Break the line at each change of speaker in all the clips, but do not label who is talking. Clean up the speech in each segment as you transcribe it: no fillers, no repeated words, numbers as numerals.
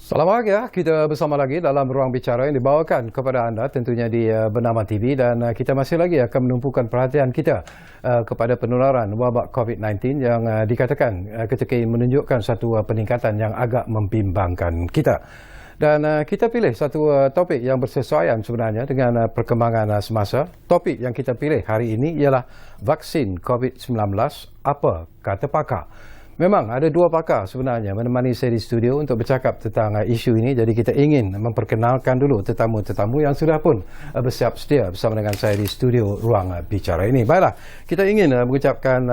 Selamat pagi, kita bersama lagi dalam ruang bicara yang dibawakan kepada anda tentunya di Bernama TV, dan kita masih lagi akan menumpukan perhatian kita kepada penularan wabak COVID-19 yang dikatakan ketika ini menunjukkan satu peningkatan yang agak membimbangkan kita. Dan kita pilih satu topik yang bersesuaian sebenarnya dengan perkembangan semasa. Topik yang kita pilih hari ini ialah vaksin COVID-19, apa kata pakar. Memang ada dua pakar sebenarnya menemani saya di studio untuk bercakap tentang isu ini. Jadi kita ingin memperkenalkan dulu tetamu-tetamu yang sudah pun bersiap sedia bersama dengan saya di studio ruang bicara ini. Baiklah, kita ingin mengucapkan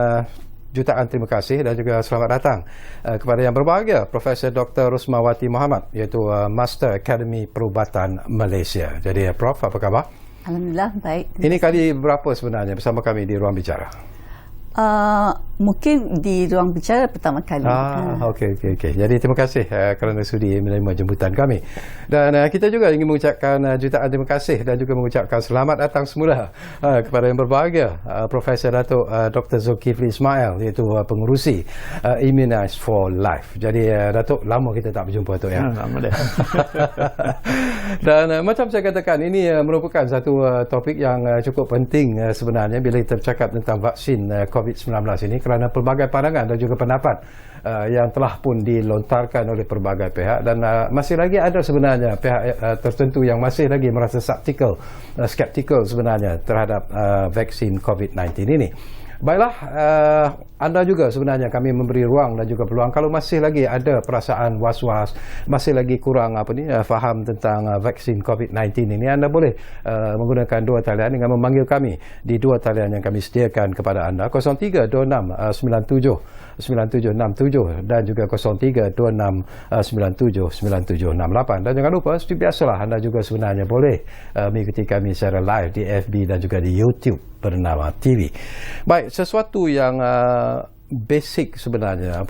jutaan terima kasih dan juga selamat datang kepada yang berbahagia Profesor Dr. Rusmawati Mohamad, iaitu Master Akademi Perubatan Malaysia. Jadi Prof, apa khabar?
Alhamdulillah, baik.
Ini kali berapa sebenarnya bersama kami di ruang bicara?
Mungkin di ruang bicara pertama kali.
Okey. Jadi terima kasih kerana sudi menerima jemputan kami. Dan kita juga ingin mengucapkan jutaan terima kasih dan juga mengucapkan selamat datang semula kepada yang berbahagia Profesor Datuk Dr. Zulkifli Ismail, iaitu pengurusi Immunize for Life. Jadi Datuk, lama kita tak berjumpa Datuk ya.
Lama dah.
Dan macam saya katakan, ini merupakan satu topik yang cukup penting sebenarnya bila kita bercakap tentang vaksin COVID-19 ini, kerana pelbagai pandangan dan juga pendapat yang telah pun dilontarkan oleh pelbagai pihak, dan masih lagi ada sebenarnya pihak tertentu yang masih lagi merasa skeptikal sebenarnya terhadap vaksin COVID-19 ini. Baiklah, anda juga sebenarnya kami memberi ruang dan juga peluang kalau masih lagi ada perasaan was-was, masih lagi kurang faham tentang vaksin COVID-19 ini, anda boleh menggunakan dua talian dengan memanggil kami di dua talian yang kami sediakan kepada anda, 0326979767 dan juga 0326979768. Dan jangan lupa, seperti biasalah, anda juga sebenarnya boleh mengikuti kami secara live di FB dan juga di YouTube Bernama TV. Baik, sesuatu yang basic sebenarnya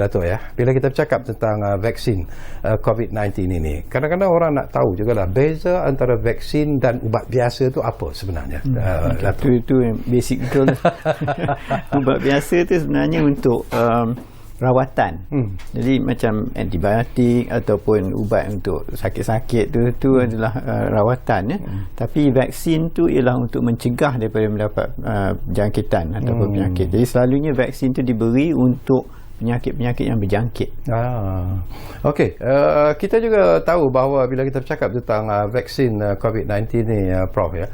Datuk ya, bila kita bercakap tentang vaksin COVID-19 ini, kadang-kadang orang nak tahu juga lah beza antara vaksin dan ubat biasa tu apa sebenarnya.
Itu basic betul. Ubat biasa tu sebenarnya untuk rawatan. Jadi macam antibiotik ataupun ubat untuk sakit-sakit tu adalah rawatan ya. Tapi vaksin tu ialah untuk mencegah daripada mendapat jangkitan ataupun penyakit. Jadi selalunya vaksin tu diberi untuk penyakit-penyakit yang berjangkit.
Okey, kita juga tahu bahawa bila kita bercakap tentang vaksin COVID-19 ni Prof ya,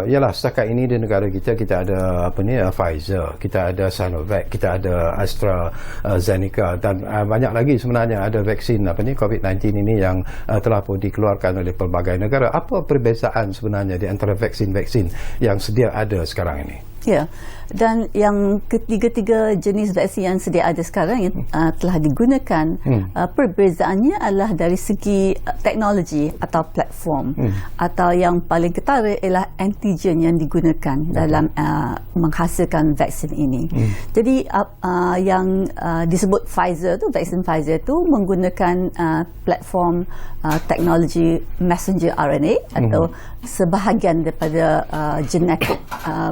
ialah setakat ini di negara kita ada Pfizer, kita ada Sinovac, kita ada AstraZeneca, dan banyak lagi sebenarnya ada vaksin COVID-19 ini yang telah pun dikeluarkan oleh pelbagai negara. Apa perbezaan sebenarnya di antara vaksin-vaksin yang sedia ada sekarang ini?
Ya, dan yang ketiga-tiga jenis vaksin yang sedia ada sekarang yang telah digunakan, perbezaannya adalah dari segi teknologi atau platform, atau yang paling ketara ialah antigen yang digunakan dalam menghasilkan vaksin ini. Jadi yang disebut Pfizer tu, vaksin Pfizer tu menggunakan platform teknologi messenger RNA atau sebahagian daripada genetic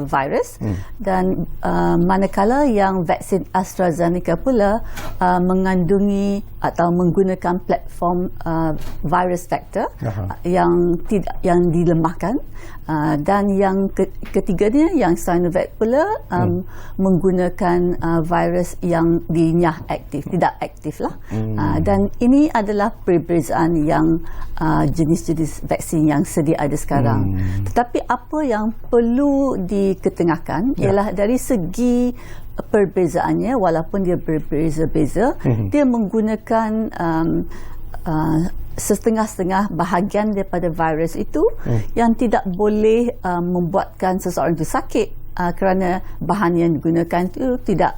virus. Dan manakala yang vaksin AstraZeneca pula mengandungi atau menggunakan platform virus vector yang dilemahkan, dan yang ketiganya yang Sinovac pula menggunakan virus yang dinyah aktif, tidak aktif lah. Dan ini adalah perbezaan yang jenis-jenis vaksin yang sedia ada sekarang. Tetapi apa yang perlu diketengahkan ialah dari segi perbezaannya, walaupun dia berbeza-beza, dia menggunakan setengah-setengah bahagian daripada virus itu yang tidak boleh membuatkan seseorang itu sakit, kerana bahan yang digunakan itu tidak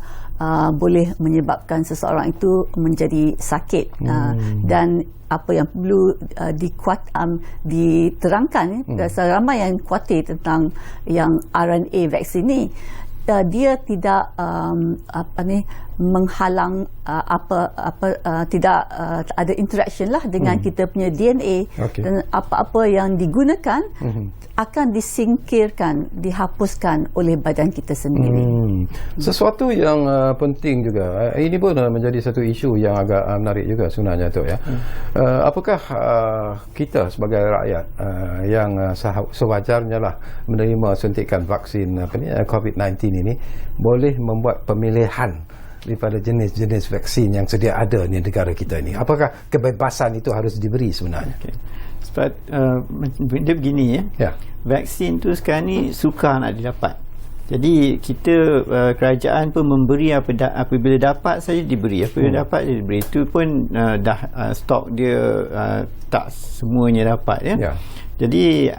boleh menyebabkan seseorang itu menjadi sakit. Dan apa yang perlu diterangkan, ramai yang khawatir tentang yang RNA vaksin ni, dia tidak menghalang tidak ada interaction lah dengan kita punya DNA. Dan apa-apa yang digunakan akan disingkirkan, dihapuskan oleh badan kita sendiri.
Sesuatu yang penting juga, ini pun menjadi satu isu yang agak menarik juga sebenarnya tu ya. Apakah kita sebagai rakyat yang sewajarnya lah menerima suntikan vaksin COVID-19 ini boleh membuat pemilihan daripada jenis-jenis vaksin yang sedia ada di negara kita ini? Apakah kebebasan itu harus diberi sebenarnya?
Sebab dia begini ya. Vaksin tu sekarang ni sukar nak didapat. Jadi kita kerajaan pun memberi apabila dapat saja diberi, apabila dapat saja diberi. Itu pun stok dia tak semuanya dapat ya. Jadi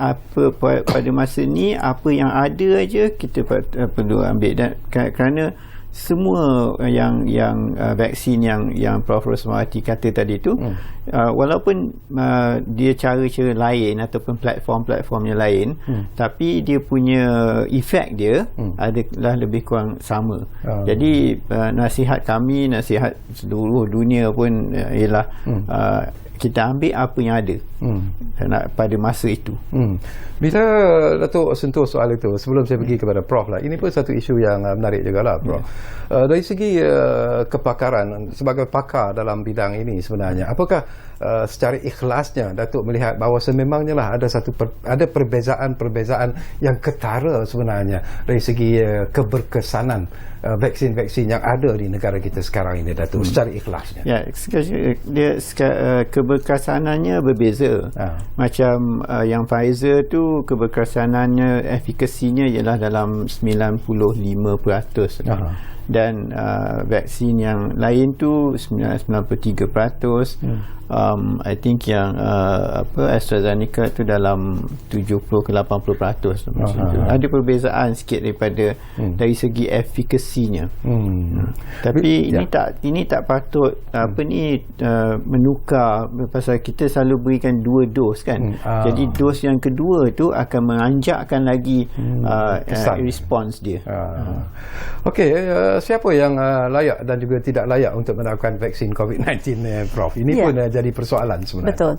pada masa ni apa yang ada aja kita perlu ambil, dan kerana semua yang vaksin yang Prof. Rosmawati kata tadi tu walaupun dia cara-cara lain ataupun platform-platformnya lain, tapi dia punya efek dia adalah lebih kurang sama. Jadi nasihat kami, nasihat seluruh dunia pun ialah kita ambil apa yang ada pada masa itu.
Bila Datuk sentuh soal itu, sebelum saya pergi kepada Prof lah, ini pun satu isu yang menarik jugalah Prof. Dari segi kepakaran, sebagai pakar dalam bidang ini sebenarnya, apakah secara ikhlasnya Datuk melihat bahawa sememangnya lah ada perbezaan yang ketara sebenarnya dari segi keberkesanan vaksin-vaksin yang ada di negara kita sekarang ini, Datuk, secara ikhlasnya?
Ya, dia keberkesanannya berbeza. Macam yang Pfizer tu keberkesanannya, efikasinya ialah dalam 95%. Dan vaksin yang lain tu 93%. I think yang AstraZeneca tu dalam 70 ke 80%. Ada perbezaan sikit daripada dari segi efikasinya. Tapi ini tak patut menukar, pasal kita selalu berikan 2 dos kan. Jadi dos yang kedua tu akan menanjakkan lagi respons dia.
Okey, siapa yang layak dan juga tidak layak untuk mendapatkan vaksin COVID-19, Prof? Ini pun jadi persoalan sebenarnya.
Betul.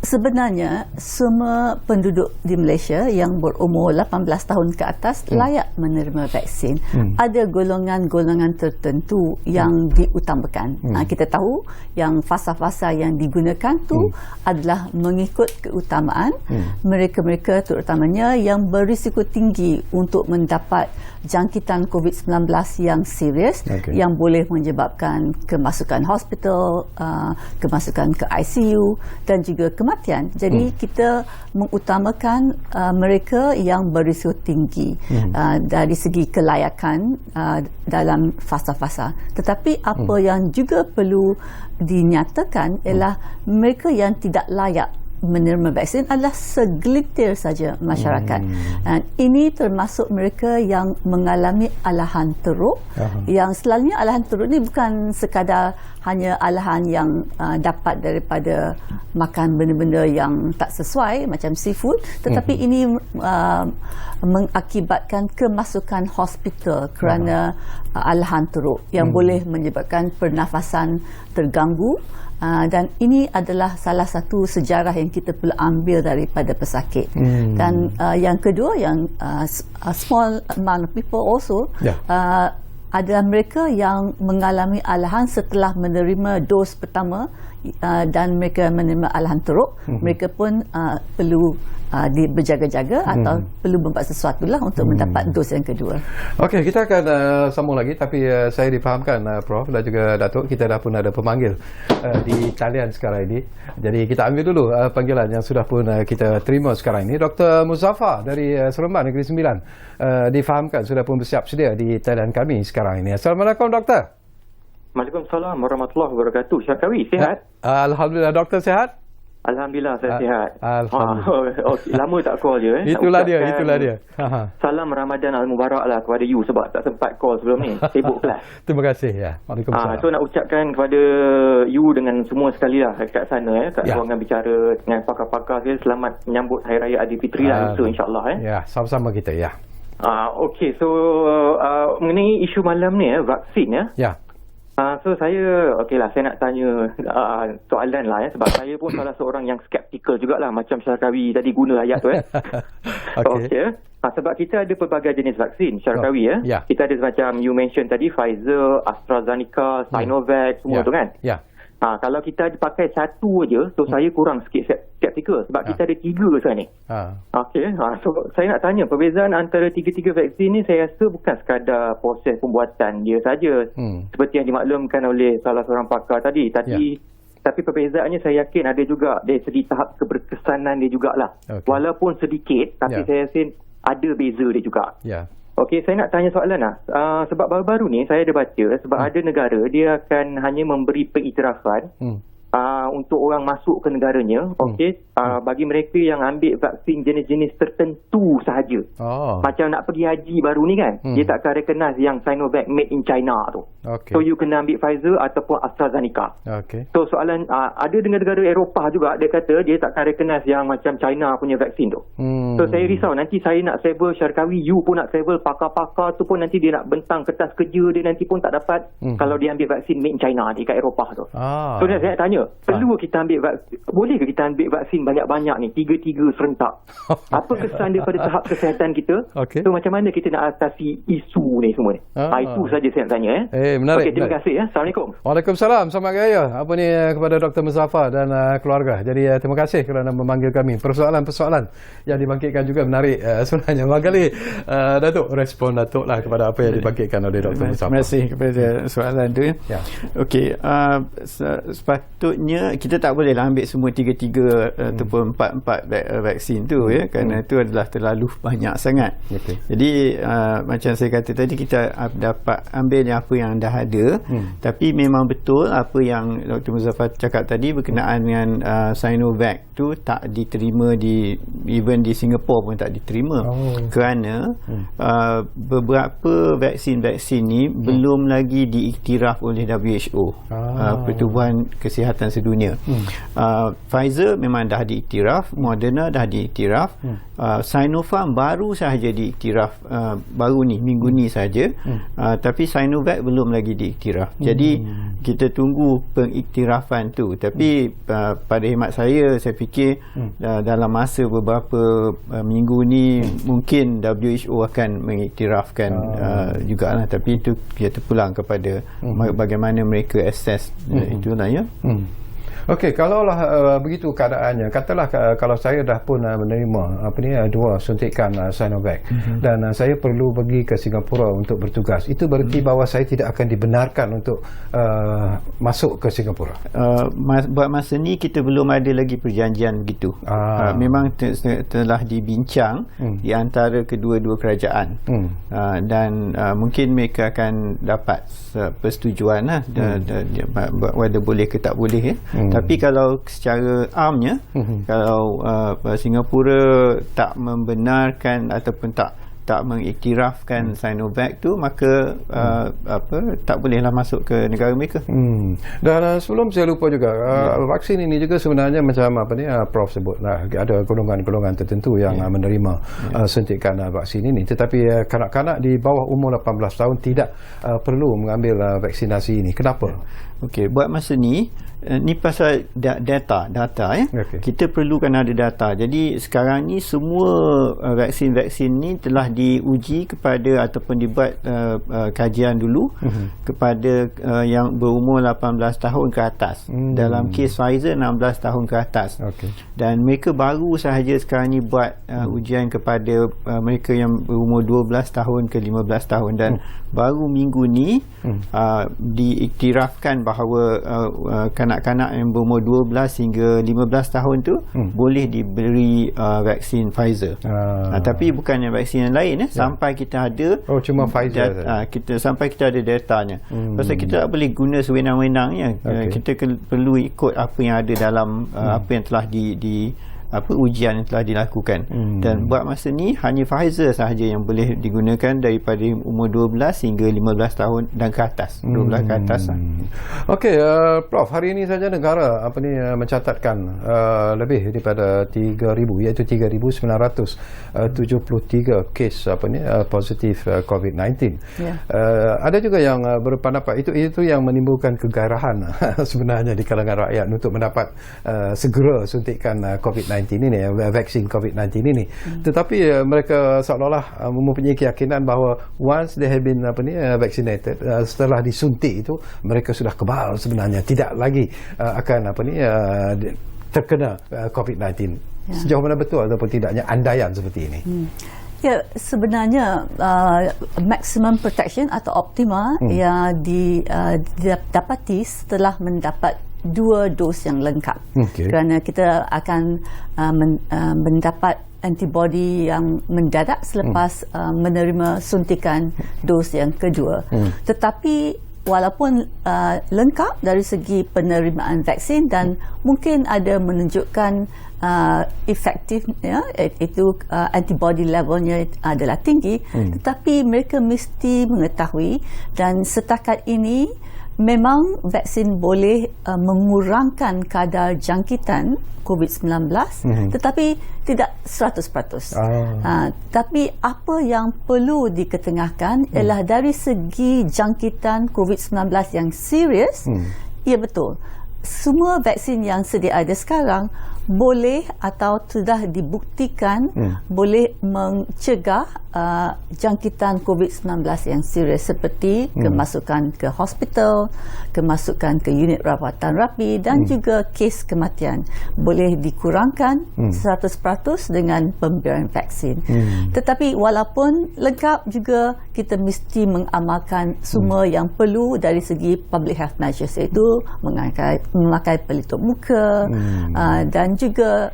Sebenarnya semua penduduk di Malaysia yang berumur 18 tahun ke atas layak menerima vaksin. Ada golongan-golongan tertentu yang diutamakan. Kita tahu yang fasa-fasa yang digunakan tu adalah mengikut keutamaan mereka-mereka terutamanya yang berisiko tinggi untuk mendapat jangkitan COVID-19 yang serius, yang boleh menyebabkan kemasukan hospital, kemasukan ke ICU dan juga kematian. Jadi kita mengutamakan mereka yang berisiko tinggi dari segi kelayakan dalam fasa-fasa. Tetapi apa yang juga perlu dinyatakan ialah mereka yang tidak layak menerima vaksin adalah segelintir saja masyarakat. Dan ini termasuk mereka yang mengalami alahan teruk. Yang selalunya alahan teruk ni bukan sekadar hanya alahan yang dapat daripada makan benda-benda yang tak sesuai macam seafood, tetapi ini mengakibatkan kemasukan hospital kerana alahan teruk yang boleh menyebabkan pernafasan terganggu. Dan ini adalah salah satu sejarah yang kita perlu ambil daripada pesakit. Dan yang kedua, yang small amount of people also adalah mereka yang mengalami alahan setelah menerima dos pertama dan mereka menerima alahan teruk. Mereka pun perlu berjaga-jaga atau perlu membuat sesuatu lah untuk mendapat dos yang kedua.
Okey, kita akan sambung lagi, tapi saya difahamkan Prof dan juga Datuk, kita dah pun ada pemanggil di talian sekarang ini. Jadi kita ambil dulu panggilan yang sudah pun kita terima sekarang ini. Dr. Muzaffar dari Seremban Negeri Sembilan difahamkan sudah pun bersiap sedia di talian kami sekarang ini. Assalamualaikum, Doktor.
Waalaikumsalam warahmatullahi wabarakatuh. Syarkawi, sihat?
Alhamdulillah, Doktor sihat?
Alhamdulillah, saya sihat.
Alhamdulillah.
Okay, lama tak call je.
Itulah dia.
Salam Ramadan Al-Mubarak lah kepada you, sebab tak sempat call sebelum ni. Sibuk kelas.
Terima kasih ya. Waalaikumsalam.
So nak ucapkan kepada you dengan semua sekali lah kat sana kat ruangan bicara dengan pakar-pakar saya, selamat menyambut Hari Raya Aidilfitri lah esok insya-Allah
Ya, sama-sama kita ya.
Okey, so mengenai isu malam ni vaksin ya.
Ya.
So saya, saya nak tanya soalan lah sebab saya pun salah seorang yang skeptikal jugalah macam Syarkawi tadi guna ayat tu Okey. Sebab kita ada pelbagai jenis vaksin Syarkawi Kita ada macam you mention tadi Pfizer, AstraZeneca, Sinovac semua tu kan. Kalau kita pakai satu aja, so saya kurang sikit skeptikal sebab kita ada 3 sekarang ni. So saya nak tanya perbezaan antara 3 vaksin ni, saya rasa bukan sekadar proses pembuatan dia saja seperti yang dimaklumkan oleh salah seorang pakar tadi. Tapi perbezaannya saya yakin ada juga dari segi tahap keberkesanan dia jugalah. Walaupun sedikit, tapi saya rasa ada beza dia juga. Saya nak tanya soalan lah. Sebab baru-baru ni saya ada baca sebab ada negara dia akan hanya memberi pengiktirafan untuk orang masuk ke negaranya. Bagi mereka yang ambil vaksin jenis-jenis tertentu sahaja. Macam nak pergi haji baru ni kan, dia tak akan recognize yang Sinovac made in China tu. So you kena ambil Pfizer ataupun AstraZeneca. So soalan, ada negara Eropah juga dia kata dia tak akan recognize yang macam China punya vaksin tu. So saya risau nanti saya nak travel Syarkawi, you pun nak travel, pakar-pakar tu pun nanti dia nak bentang kertas kerja dia nanti pun tak dapat kalau dia ambil vaksin made in China di kat Eropah tu. So saya nak tanya, perlu kita ambil vaksin, boleh ke kita ambil vaksin banyak-banyak ni, 3 serentak? Apa kesan dia pada tahap kesihatan kita? So macam mana kita nak atasi isu ni semua ni? Itu saja saya nak tanya.
Menarik.
Terima kasih. Assalamualaikum.
Waalaikumsalam. Selamat Raya. Apa ni kepada Dr. Muzaffar dan keluarga. Jadi terima kasih kerana memanggil kami. Persoalan-persoalan yang dibangkitkan juga menarik sebenarnya. Barangkali Datuk respon Datuk lah kepada apa yang dibangkitkan oleh Dr. Muzaffar.
Terima kasih kepada soalan tu. Sepatutnya kita tak boleh lah ambil semua 3 ataupun 4 vaksin tu kerana itu adalah terlalu banyak sangat. Jadi macam saya kata tadi, kita dapat ambil apa yang dah ada, tapi memang betul apa yang Dr. Muzaffar cakap tadi berkenaan dengan Sinovac tu tak diterima even di Singapura pun tak diterima kerana beberapa vaksin-vaksin ni belum lagi diiktiraf oleh WHO, Pertubuhan Kesihatan Sedunia. Pfizer memang dah diiktiraf, Moderna dah diiktiraf, Sinopharm baru sahaja diiktiraf baru ni, minggu ni saja, tapi Sinovac belum lagi diiktiraf. Jadi kita tunggu pengiktirafan tu. Tapi pada hemat saya fikir dalam masa beberapa minggu ni mungkin WHO akan mengiktirafkan jugalah, tapi itu kita terpulang kepada bagaimana mereka assess itulah
Okey, kalaulah begitu keadaannya, katalah kalau saya dah pun menerima 2 suntikan Sinovac dan saya perlu pergi ke Singapura untuk bertugas, itu berarti bahawa saya tidak akan dibenarkan untuk masuk ke Singapura.
Buat masa ni kita belum ada lagi perjanjian begitu. Memang telah dibincang di antara kedua-dua kerajaan, dan mungkin mereka akan dapat persetujuan whether boleh ke tak boleh. Tapi kalau secara amnya, kalau Singapura tak membenarkan ataupun tak mengiktirafkan Sinovac tu, maka tak bolehlah masuk ke negara mereka.
Dan sebelum saya lupa juga, vaksin ini juga sebenarnya macam Prof sebut ada golongan-golongan tertentu yang menerima suntikan vaksin ini, tetapi kanak-kanak di bawah umur 18 tahun tidak perlu mengambil vaksinasi ini. Kenapa?
Okey, buat masa ni pasal data kita perlukan ada data. Jadi sekarang ni semua vaksin-vaksin ni telah diuji kepada ataupun dibuat kajian dulu kepada yang berumur 18 tahun ke atas. Dalam kes Pfizer 16 tahun ke atas. Dan mereka baru sahaja sekarang ni buat ujian kepada mereka yang berumur 12 tahun ke 15 tahun, dan baru minggu ni diiktirafkan bahawa kanak-kanak yang berumur 12 hingga 15 tahun tu boleh diberi vaksin Pfizer. Tapi bukannya vaksin yang lain sampai kita ada
cuma Pfizer
sampai kita ada datanya. Pasal kita tak boleh guna sewenang-wenangnya. Kita perlu ikut apa yang ada dalam apa yang telah ujian yang telah dilakukan. Dan buat masa ni hanya Pfizer sahaja yang boleh digunakan daripada umur 12 hingga 15 tahun dan ke atas. 12 ke atas lah.
Okey, Prof, hari ini saja negara mencatatkan lebih daripada 3,000, iaitu 3,973 kes positif COVID-19. Ada juga yang berpendapat itu yang menimbulkan kegairahan sebenarnya di kalangan rakyat untuk mendapat segera suntikan COVID-19 ini, vaksin COVID-19 ini. Tetapi mereka seolah-olah mempunyai keyakinan bahawa once they have been vaccinated, setelah disuntik itu mereka sudah kebal sebenarnya, tidak lagi akan terkena COVID-19. Sejauh mana betul ataupun tidaknya andaian seperti ini?
Ya, sebenarnya maximum protection atau optima yang didapati setelah mendapat 2 dos yang lengkap. Kerana kita akan mendapat antibody yang mendadak selepas menerima suntikan dos yang kedua. Tetapi walaupun lengkap dari segi penerimaan vaksin dan mungkin ada menunjukkan efektif, itu antibody levelnya adalah tinggi, tetapi mereka mesti mengetahui, dan setakat ini memang vaksin boleh mengurangkan kadar jangkitan COVID-19, tetapi tidak 100%. Tapi apa yang perlu diketengahkan ialah dari segi jangkitan COVID-19 yang serius, ya betul. Semua vaksin yang sedia ada sekarang boleh atau sudah dibuktikan boleh mencegah jangkitan COVID-19 yang serius, seperti kemasukan ke hospital, kemasukan ke unit rawatan rapi, dan juga kes kematian boleh dikurangkan 100% dengan pemberian vaksin. Tetapi walaupun lengkap juga, kita mesti mengamalkan semua yang perlu dari segi public health measures, iaitu memakai pelitup muka, dan juga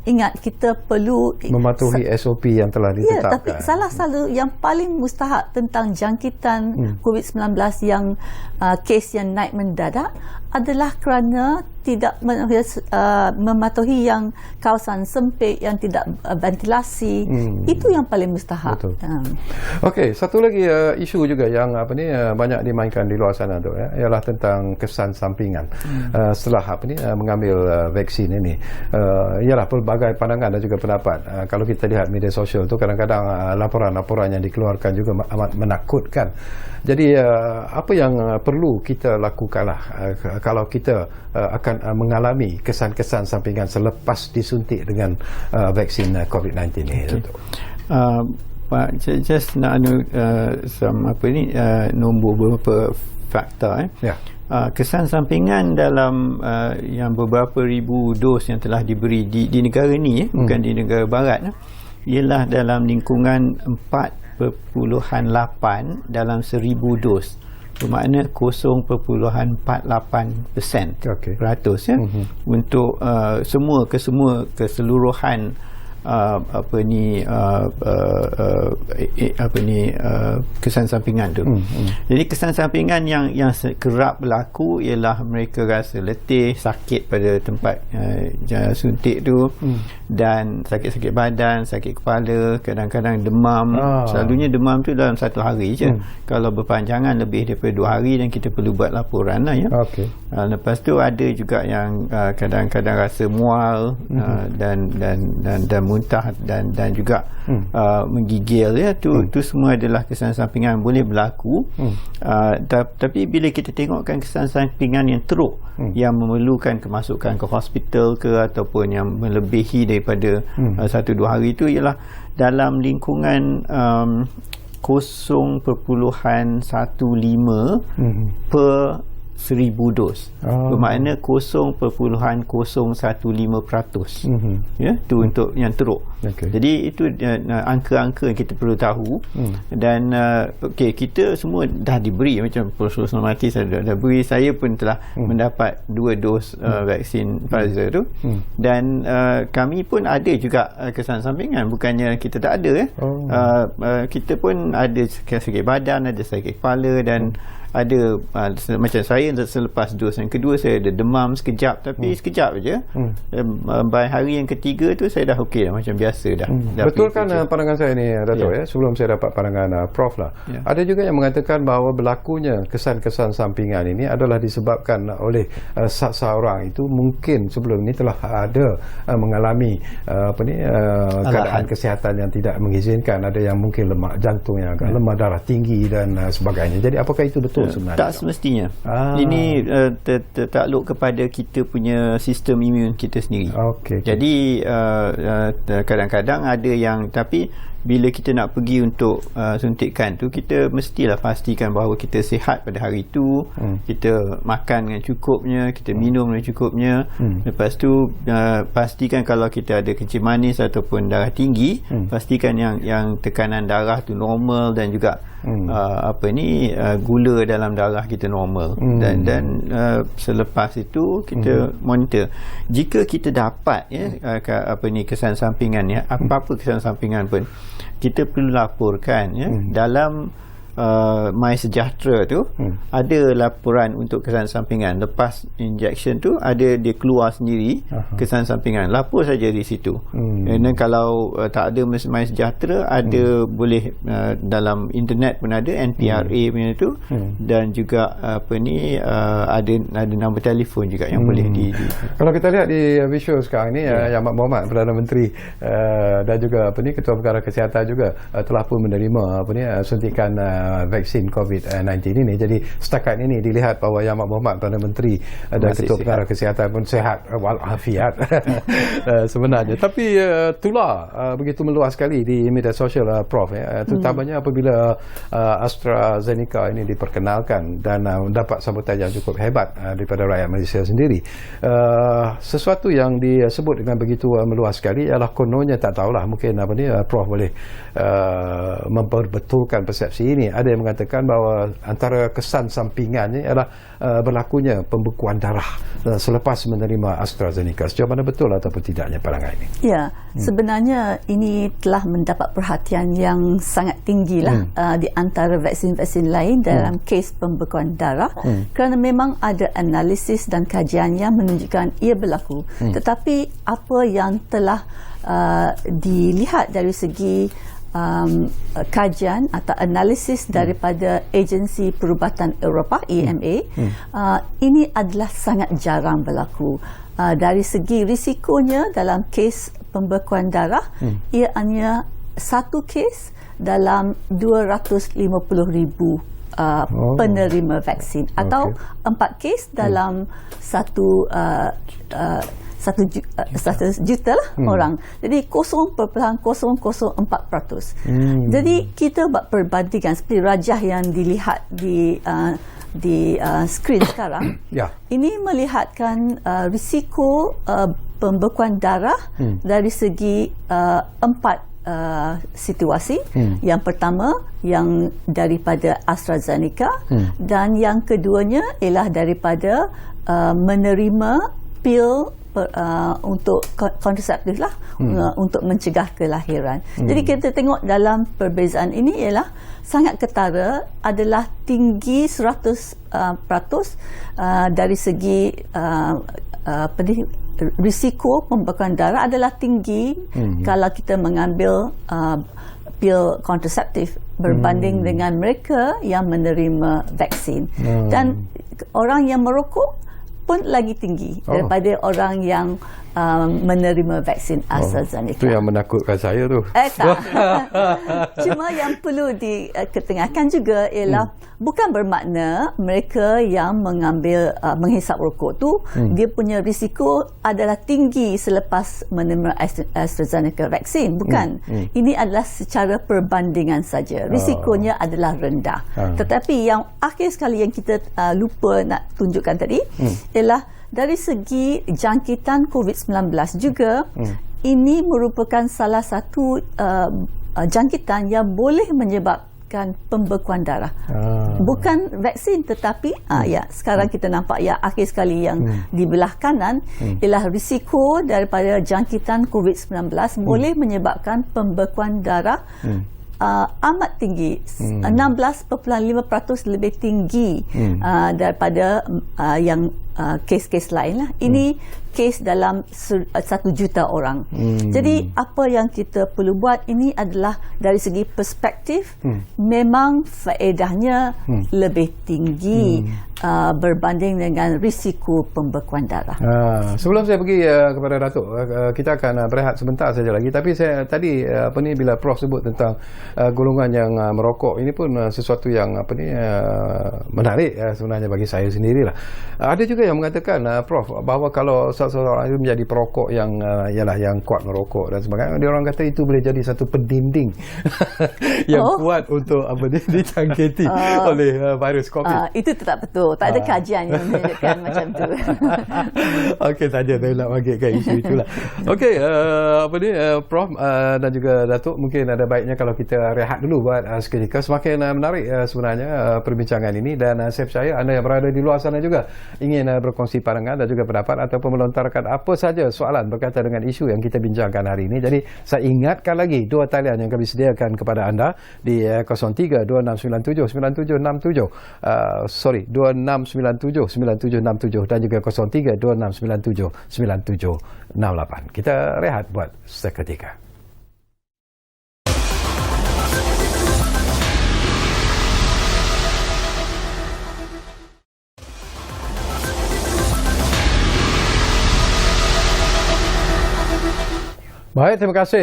ingat kita perlu
mematuhi SOP yang telah ditetapkan.
Tapi salah satu yang paling mustahak tentang jangkitan COVID-19 yang kes yang naik mendadak adalah kerana tidak mematuhi yang kawasan sempit, yang tidak ventilasi. Itu yang paling mustahak.
Okey, satu lagi isu juga yang banyak dimainkan di luar sana tu, ialah tentang kesan sampingan setelah mengambil vaksin ini. Ialah pelbagai pandangan dan juga pendapat. Kalau kita lihat media sosial tu, kadang-kadang laporan-laporan yang dikeluarkan juga amat menakutkan. Jadi apa yang perlu kita lakukanlah kalau kita akan mengalami kesan-kesan sampingan selepas disuntik dengan vaksin COVID-19 ini?
Pak, just nak nombor beberapa faktor. Kesan sampingan dalam yang beberapa ribu dos yang telah diberi di negara ni, bukan di negara barat, ialah dalam lingkungan 4.8 dalam 1,000 dos. Bermakna 0.48% untuk keseluruhan kesan sampingan tu. Jadi kesan sampingan yang kerap berlaku ialah mereka rasa letih, sakit pada tempat suntik tu, dan sakit-sakit badan, sakit kepala, kadang-kadang demam. Selalunya demam tu dalam 1 hari je. Kalau berpanjangan lebih daripada 2 hari, dan kita perlu buat laporan lah, ya. Lepas tu ada juga yang kadang-kadang rasa mual, dan muntah dan juga menggigil, ya. Tu semua adalah kesan sampingan boleh berlaku. Tapi bila kita tengokkan kesan sampingan yang teruk, yang memerlukan kemasukan ke hospital ke, ataupun yang melebihi daripada 1-2 hari, itu ialah dalam lingkungan 0.15 per 1,000 dos. Bermakna 0.015%. Ya, tu untuk yang teruk. Jadi itu angka-angka yang kita perlu tahu. Dan kita semua dah diberi, macam Profesor Sulmatis dah beri, saya pun telah mendapat 2 dos vaksin Pfizer tu. Dan kami pun ada juga kesan sampingan, bukannya kita tak ada. Kita pun ada sakit badan, ada sakit kepala, dan ada macam saya selepas dos yang kedua saya ada demam sekejap, tapi sekejap je. By hari yang ketiga tu saya dah okey dah, macam biasa dah.
Betul kan pandangan saya ni, Dato', sebelum saya dapat pandangan Prof lah. Ada juga yang mengatakan bahawa berlakunya kesan-kesan sampingan ini adalah disebabkan oleh seseorang itu mungkin sebelum ini telah ada mengalami keadaan kesihatan yang tidak mengizinkan. Ada yang mungkin lemak jantung yang agak lemah, darah tinggi dan sebagainya. Jadi apakah itu betul sebenarnya?
Tak semestinya. Ini tertakluk kepada kita punya sistem imun kita sendiri. Jadi kadang-kadang ada yang, tapi bila kita nak pergi untuk suntikan tu, kita mestilah pastikan bahawa kita sihat pada hari itu, kita makan dengan cukupnya, kita minum dengan cukupnya. Lepas tu pastikan kalau kita ada kencing manis ataupun darah tinggi, pastikan yang tekanan darah tu normal, dan juga gula dalam darah kita normal. Dan selepas itu kita monitor. Jika kita dapat kesan sampingan, apa-apa kesan sampingan pun, kita perlu laporkan dalam MySejahtera tu ada laporan untuk kesan sampingan. Lepas injection tu ada, dia keluar sendiri kesan sampingan, lapor saja di situ. Dan kalau tak ada MySejahtera, ada boleh dalam internet pun ada NPRA punya tu, dan juga ada nombor telefon juga yang boleh
Kalau kita lihat di visual sekarang ni, Yang Amat Berhormat Perdana Menteri dan juga Ketua Perkara Kesihatan juga telah pun menerima suntikan vaksin COVID-19 ini. Jadi setakat ini dilihat bahawa Yang Amat Berhormat Perdana Menteri dan Ketua Perkara Kesihatan pun sihat walafiat sebenarnya. Tapi tular begitu meluas sekali di media sosial, Prof, terutamanya apabila AstraZeneca ini diperkenalkan dan mendapat sambutan yang cukup hebat daripada rakyat Malaysia sendiri. Sesuatu yang disebut dengan begitu meluas sekali ialah kononnya, tak tahulah, mungkin Prof boleh memperbetulkan persepsi ini. Ada yang mengatakan bahawa antara kesan sampingannya ialah berlakunya pembekuan darah selepas menerima AstraZeneca. Sejauh mana betul ataupun tidaknya pandangan ini?
Ya, sebenarnya ini telah mendapat perhatian yang sangat tinggi lah di antara vaksin-vaksin lain dalam kes pembekuan darah, kerana memang ada analisis dan kajian yang menunjukkan ia berlaku. Tetapi apa yang telah dilihat dari segi kajian atau analisis daripada Agensi Perubatan Eropah EMA, ini adalah sangat jarang berlaku. Dari segi risikonya dalam kes pembekuan darah, ia hanya satu kes dalam 250,000 penerima vaksin, atau 4 kes dalam satu juta lah orang. Jadi 0.004%. Jadi kita buat perbandingan seperti rajah yang dilihat di skrin sekarang. Ini melihatkan risiko pembekuan darah dari segi 4 situasi. Yang pertama yang daripada AstraZeneca, dan yang keduanya ialah daripada menerima pil untuk kontraseptif lah, untuk mencegah kelahiran. Jadi kita tengok dalam perbezaan ini ialah sangat ketara, adalah tinggi 100% dari segi risiko pembekuan darah adalah tinggi kalau kita mengambil pil kontraseptif berbanding dengan mereka yang menerima vaksin. Dan orang yang merokok pun lagi tinggi daripada orang yang menerima vaksin AstraZeneca.
Itu yang menakutkan saya tu.
Tak. Cuma yang perlu diketengahkan juga ialah bukan bermakna mereka yang mengambil menghisap rokok tu dia punya risiko adalah tinggi selepas menerima AstraZeneca vaksin. Bukan. Ini adalah secara perbandingan saja. Risikonya adalah rendah. Tetapi yang akhir sekali yang kita lupa nak tunjukkan tadi ialah dari segi jangkitan COVID-19 juga, ini merupakan salah satu jangkitan yang boleh menyebabkan pembekuan darah. Bukan vaksin, tetapi sekarang kita nampak akhir sekali yang di belah kanan ialah risiko daripada jangkitan COVID-19 boleh menyebabkan pembekuan darah amat tinggi, 16.5% lebih tinggi daripada yang kes-kes lain lah. Ini kes dalam 1 juta orang. Jadi apa yang kita perlu buat ini adalah dari segi perspektif memang faedahnya lebih tinggi berbanding dengan risiko pembekuan darah.
Sebelum saya pergi kepada Datuk, kita akan berehat sebentar saja lagi. Tapi saya tadi bila Prof sebut tentang golongan yang merokok, ini pun sesuatu yang menarik sebenarnya bagi saya sendirilah. Ada juga yang mengatakan Prof bahawa kalau seseorang itu menjadi perokok yang yang kuat merokok dan sebagainya, dia orang kata itu boleh jadi satu pendinding yang kuat untuk dijangkiti oleh virus COVID.
Itu tak betul. Tak ada kajian yang menunjukkan macam tu.
Okey, saja saya nak bagikan isu itulah. Okey, Prof dan juga Datuk, mungkin ada baiknya kalau kita rehat dulu buat seketika. Semakin menarik sebenarnya perbincangan ini, dan saya percaya anda yang berada di luar sana juga ingin berkongsi pandangan dan juga pendapat ataupun melontarkan apa saja soalan berkaitan dengan isu yang kita bincangkan hari ini. Jadi saya ingatkan lagi dua talian yang kami sediakan kepada anda di 03-2697-9767 2697-9767 dan juga 03-2697-9768. Kita rehat buat seketika. Baik, terima kasih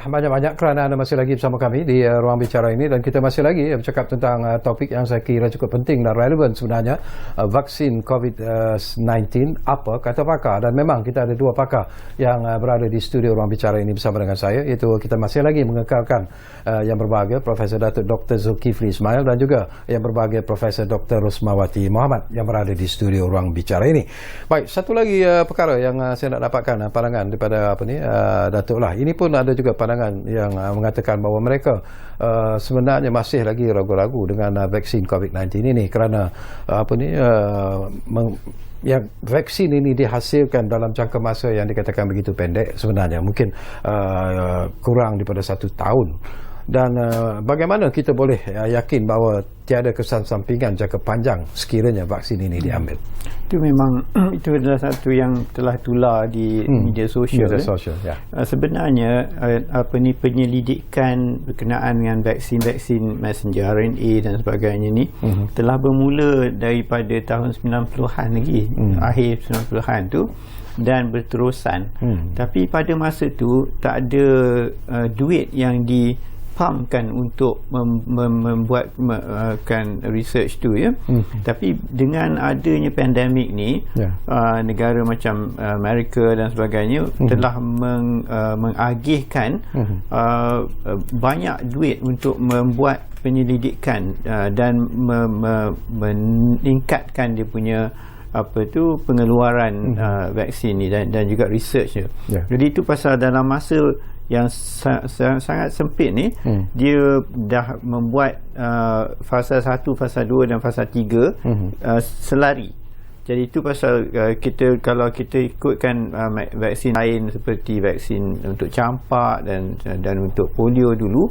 banyak-banyak kerana anda masih lagi bersama kami di Ruang Bicara ini, dan kita masih lagi bercakap tentang topik yang saya kira cukup penting dan relevan sebenarnya, vaksin COVID-19, apa kata pakar. Dan memang kita ada dua pakar yang berada di studio Ruang Bicara ini bersama dengan saya, iaitu kita masih lagi mengekalkan yang berbahagia Profesor Datuk Dr. Zulkifli Ismail dan juga yang berbahagia Profesor Dr. Rosmawati Mohamad yang berada di studio Ruang Bicara ini. Baik, satu lagi perkara yang saya nak dapatkan pandangan daripada Datuk lah. Ini pun ada juga pandangan yang mengatakan bahawa mereka sebenarnya masih lagi ragu-ragu dengan vaksin COVID-19 ini kerana yang vaksin ini dihasilkan dalam jangka masa yang dikatakan begitu pendek sebenarnya, mungkin kurang daripada 1 tahun. Dan bagaimana kita boleh yakin bahawa tiada kesan sampingan jangka panjang sekiranya vaksin ini diambil?
Itu memang itu adalah satu yang telah tular di media sosial.
Ya.
Sebenarnya penyelidikan berkenaan dengan vaksin messenger RNA dan sebagainya ni telah bermula daripada tahun 90-an lagi, akhir 90-an tu, dan berterusan. Tapi pada masa tu tak ada duit yang dipumpkan untuk membuatkan research tu, ya. Tapi dengan adanya pandemik ni, negara macam Amerika dan sebagainya telah mengagihkan banyak duit untuk membuat penyelidikan dan meningkatkan dia punya pengeluaran vaksin ni dan juga research dia. Jadi itu pasal dalam masa yang sangat sempit ni, dia dah membuat fasa 1, fasa 2 dan fasa 3 selari. Jadi itu pasal kalau kita ikutkan vaksin lain seperti vaksin untuk campak dan untuk polio dulu,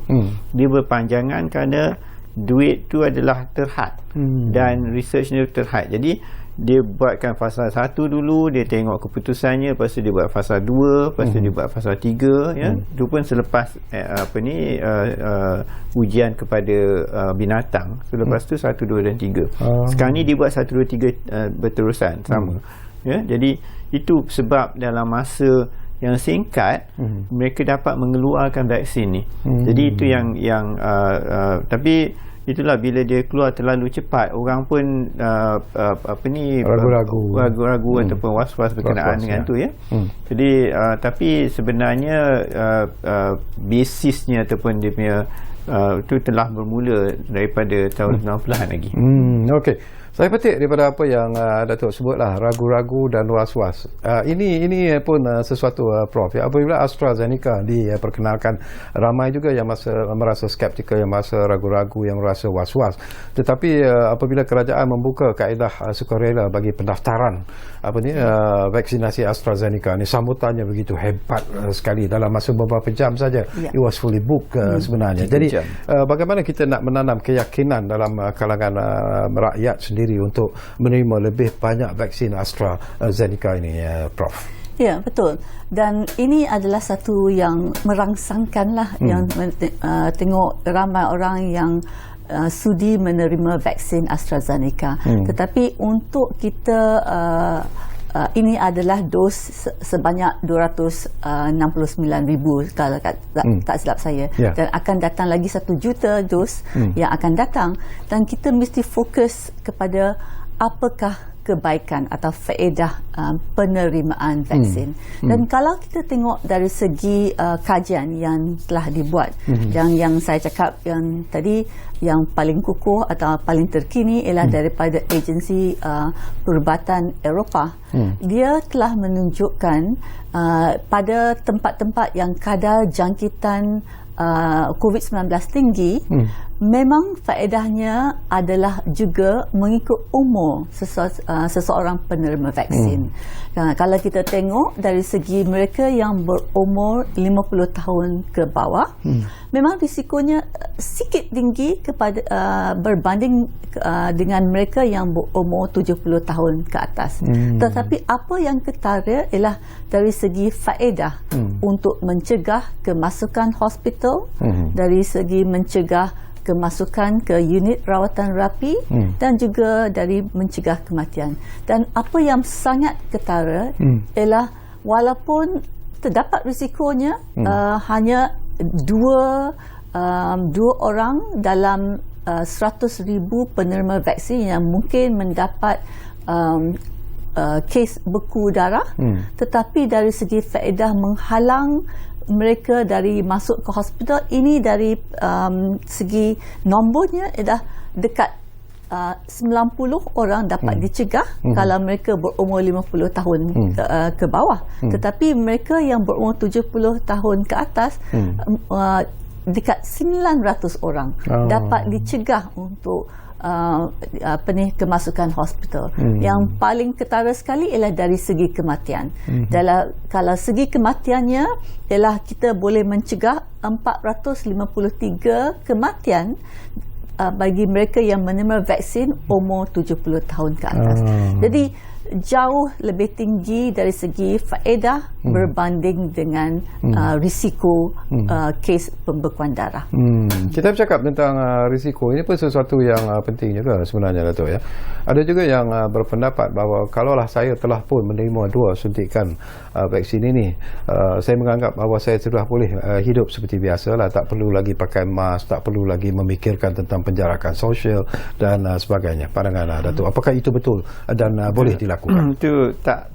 dia berpanjangan kerana duit tu adalah terhad dan research ni terhad. Jadi dia buatkan fasa 1 dulu, dia tengok keputusannya, lepas tu dia buat fasa 2, lepas tu dia buat fasa 3, ya. Itu pun selepas ujian kepada binatang. Selepas tu 1, 2 dan 3. Sekarang ni dia buat 1, 2, 3 berterusan sama. Ya, jadi itu sebab dalam masa yang singkat mereka dapat mengeluarkan vaksin ni. Jadi itu yang tapi itulah, bila dia keluar terlalu cepat, orang pun ragu-ragu ataupun was-was berkenaan dengan tu, ya. Jadi tapi sebenarnya basisnya ataupun dia punya itu telah bermula daripada tahun 90-an lagi.
Okey. Saya petik daripada apa yang Datuk sebutlah, ragu-ragu dan was-was. Ini pun sesuatu, Prof. Ya, apabila AstraZeneca diperkenalkan, ramai juga yang merasa skeptikal, yang merasa ragu-ragu, yang merasa was-was. Tetapi apabila kerajaan membuka kaedah sukarela bagi pendaftaran vaksinasi AstraZeneca ni, sambutannya begitu hebat sekali. Dalam masa beberapa jam saja, it was fully booked sebenarnya. Jadi bagaimana kita nak menanam keyakinan dalam kalangan rakyat sendiri untuk menerima lebih banyak vaksin AstraZeneca ini, Prof?
Ya, betul. Dan ini adalah satu yang merangsangkanlah yang tengok ramai orang yang sudi menerima vaksin AstraZeneca. Tetapi untuk kita ini adalah dos sebanyak 269,000 kalau tak silap saya. Dan akan datang lagi 1 juta dos yang akan datang, dan kita mesti fokus kepada apakah kebaikan atau faedah penerimaan vaksin. Dan kalau kita tengok dari segi kajian yang telah dibuat, yang saya cakap yang tadi, yang paling kukuh atau paling terkini ialah daripada agensi perubatan Eropah. Dia telah menunjukkan pada tempat-tempat yang kadar jangkitan COVID-19 tinggi, memang faedahnya adalah juga mengikut umur seseorang penerima vaksin. Kalau kita tengok dari segi mereka yang berumur 50 tahun ke bawah, memang risikonya sikit tinggi kepada berbanding dengan mereka yang berumur 70 tahun ke atas. Tetapi apa yang ketara ialah dari segi faedah untuk mencegah kemasukan hospital, dari segi mencegah kemasukan ke unit rawatan rapi, dan juga dari mencegah kematian. Dan apa yang sangat ketara ialah walaupun terdapat risikonya, hanya dua orang dalam 100,000 penerima vaksin yang mungkin mendapat kes beku darah, tetapi dari segi faedah menghalang mereka dari masuk ke hospital, ini dari segi nombornya adalah dekat 90 orang dapat dicegah kalau mereka berumur 50 tahun ke bawah. Tetapi mereka yang berumur 70 tahun ke atas, dekat 900 orang dapat dicegah untuk kemasukan hospital. Yang paling ketara sekali ialah dari segi kematian. Kalau segi kematiannya ialah kita boleh mencegah 453 kematian bagi mereka yang menerima vaksin umur 70 tahun ke atas. Jadi jauh lebih tinggi dari segi faedah berbanding dengan risiko kes pembekuan darah.
Kita bercakap tentang risiko, ini pun sesuatu yang penting juga sebenarnya, Datuk, ya. Ada juga yang berpendapat bahawa kalaulah saya telah pun menerima 2 suntikan vaksin ini, saya menganggap bahawa saya sudah boleh hidup seperti biasa lah, tak perlu lagi pakai mask, tak perlu lagi memikirkan tentang penjarakan sosial dan sebagainya. Pandangan Datuk, apakah itu betul dan boleh dilakukan?
Itu tak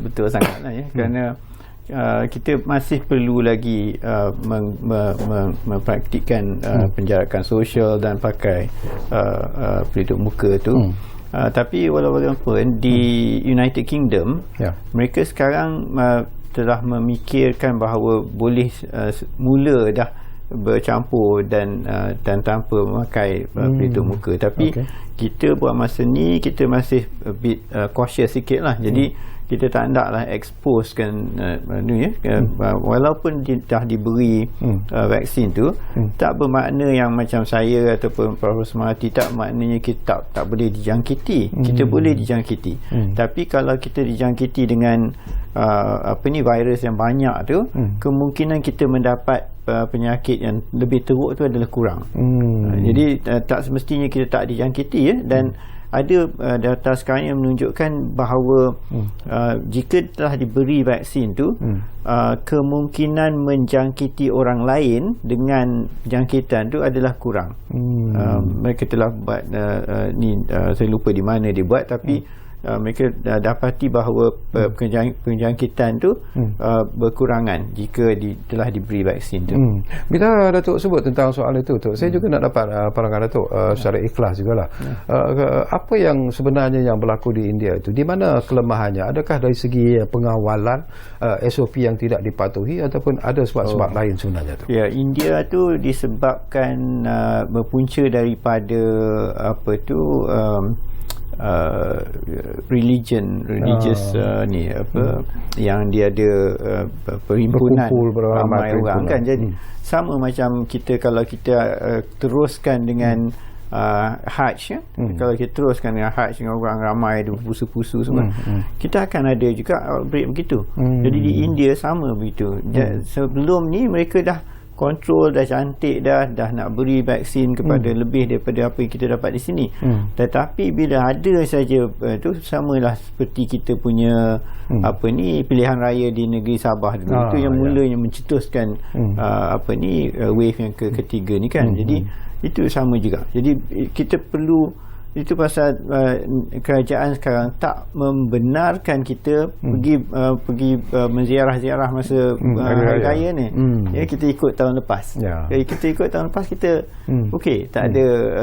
betul sangatlah, ya. Kerana kita masih perlu lagi mempraktikkan penjarakan sosial dan pakai pelitup muka tu. Tapi walaupun di United Kingdom, mereka sekarang telah memikirkan bahawa boleh mula dah bercampur dan tanpa memakai pelitup muka. Tapi kita buat masa ni kita masih a bit cautious sikit lah. Jadi kita tak naklah exposekan walaupun dah diberi vaksin tu, tak bermakna yang macam saya ataupun Prof. Sumarti, tak maknanya kita tak boleh dijangkiti. Kita boleh dijangkiti. Tapi kalau kita dijangkiti dengan virus yang banyak tu, kemungkinan kita mendapat penyakit yang lebih teruk tu adalah kurang. Jadi tak semestinya kita tak dijangkiti, ya. Dan ada data sekarang yang menunjukkan bahawa jika telah diberi vaksin tu, kemungkinan menjangkiti orang lain dengan jangkitan tu adalah kurang. Mereka telah buat saya lupa di mana dia buat, tapi mereka dapati bahawa penjangkitan tu berkurangan jika telah diberi vaksin tu.
Bila Datuk sebut tentang soal itu, saya juga nak dapat pandangan Datuk secara ikhlas jugalah. Apa yang sebenarnya yang berlaku di India itu? Di mana kelemahannya? Adakah dari segi pengawalan, SOP yang tidak dipatuhi, ataupun ada sebab-sebab lain sebenarnya tu?
Ya, India tu disebabkan berpunca daripada religious ni apa yang dia ada perhimpunan ramai orang kan. Jadi sama macam kita kalau kita teruskan dengan Hajj ya? Kalau kita teruskan dengan Hajj dengan orang ramai ada pusu-pusu semua, kita akan ada juga outbreak begitu. Jadi di India sama begitu. Sebelum ni mereka dah kontrol, dah cantik, dah nak beri vaksin kepada lebih daripada apa yang kita dapat di sini. Tetapi bila ada saja tu samalah seperti kita punya pilihan raya di negeri Sabah dulu. Itu yang mulanya mencetuskan wave yang ketiga ni kan. Jadi itu sama juga. Jadi kita perlu, itu pasal kerajaan sekarang tak membenarkan kita pergi menziarah-ziarah masa hari raya ni. Ya, kita ikut tahun lepas. Kita ikut tahun lepas, kita okey,